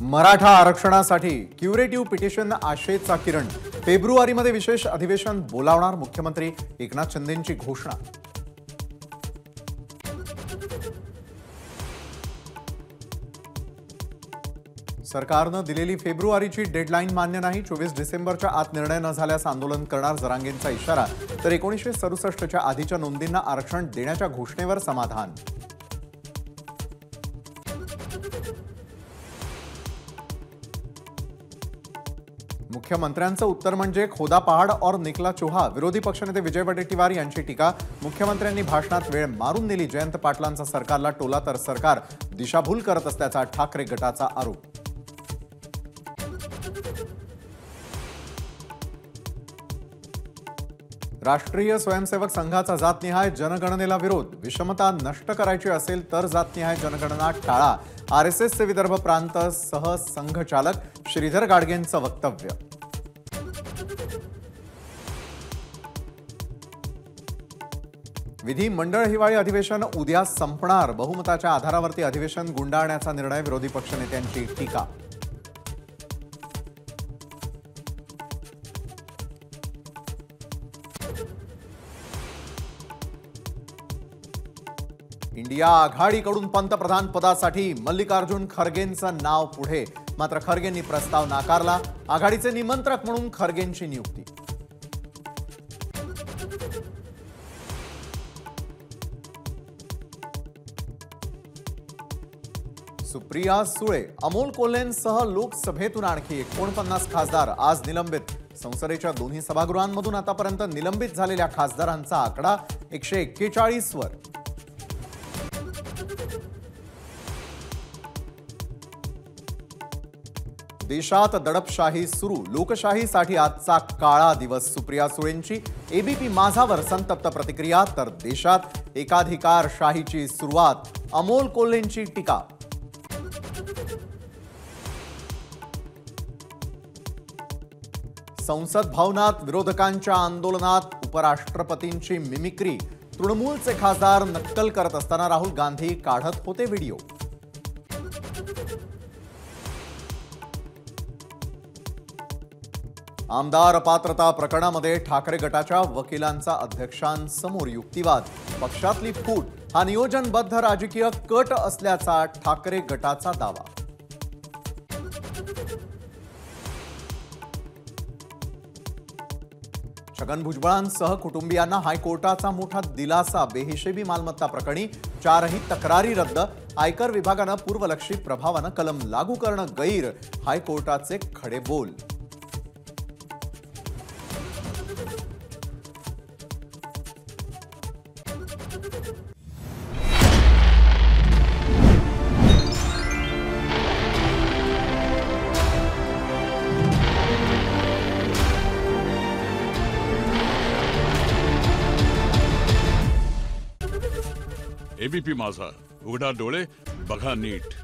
मराठा आरक्षणासाठी curative petition आशेचा किरण। फेब्रुवारीमध्ये विशेष अधिवेशन बोलावणार मुख्यमंत्री एकनाथ शिंदेंची घोषणा। सरकारनं दिलेली फेब्रुवारीची डेडलाईन मान्य नाही। 24 डिसेंबरच्या आत निर्णय न झाल्यास आंदोलन करणार जरांगेंचा इशारा। तर 1967च्या आधीच्या नोंदींना आरक्षण देण्याच्या घोषणेवर समाधान। मुख्यमंत्र्यांचं उत्तर म्हणजे खोदा पहाड़ और निकला चूहा। विरोधी पक्षनेते विजय वडेट्टीवार यांची टीका। मुख्यमंत्र्यांनी भाषणात वेळ मारून नेली। जयंत पाटलांचा सरकारला टोला तर सरकार दिशाभूल करत असल्याचा ठाकरे गटाचा आरोप। राष्ट्रीय स्वयंसेवक संघाचा जातनिहाय जनगणनेला विरोध। विषमता नष्ट करायची असेल तर जातनिहाय जनगणना टाळा। आरएसएसचे विदर्भ प्रांत सह संघचालक श्रीधर गाडगेंचं वक्तव्य। विधिमंडळ हिवाळी अधिवेशन उद्या संपणार। बहुमताच्या आधारावरती अधिवेशन गुंडाळण्याचा निर्णय। विरोधी पक्षनेत्यांची टीका। इंडिया आघाडीकडून पंतप्रधान पदासाठी मल्लिकार्जुन खरगेंचं नाव पुढे। मात्र खरगेंनी प्रस्ताव नाकारला। आघाडीचे निमंत्रक म्हणून खरगेंची नियुक्ती। सुप्रिया सुळे, अमोल कोल्हेंसह लोकसभेतून आणखी 49 खासदार आज निलंबित। संसदेच्या दोन्ही सभागृहांमधून आतापर्यंत निलंबित झालेल्या खासदारांचा आकडा 141 वर। देशात दडपशाही सुरू। लोकशाहीसाठी आजचा काळा दिवस। सुप्रिया सुळेंची एबीपी माझावर संतप्त प्रतिक्रिया। तर देशात एकाधिकारशाहीची सुरुवात। अमोल कोल्हेंची टीका। संसद भवनात विरोधकांच्या आंदोलनात उपराष्ट्रपतींची मिमिक्री। तृणमूलचे खासदार नक्कल करत असताना राहुल गांधी काढत होते व्हिडिओ। आमदार अपात्रता प्रकरणामध्ये ठाकरे गटाच्या वकिलांचा अध्यक्षांसमोर युक्तिवाद। पक्षातली फूट हा नियोजनबद्ध राजकीय कट असल्याचा ठाकरे गटाचा दावा। छगन भुजबळांसह कुटुंबियांना हायकोर्टाचा मोठा दिलासा। बेहिशेबी मालमत्ता प्रकरणी 4ही तक्रारी रद्द। आयकर विभागानं पूर्वलक्षी प्रभावानं कलम लागू करणं गैर। हायकोर्टाचे खडे बोल। एबीपी माझा, उघडा डोळे बघा नीट।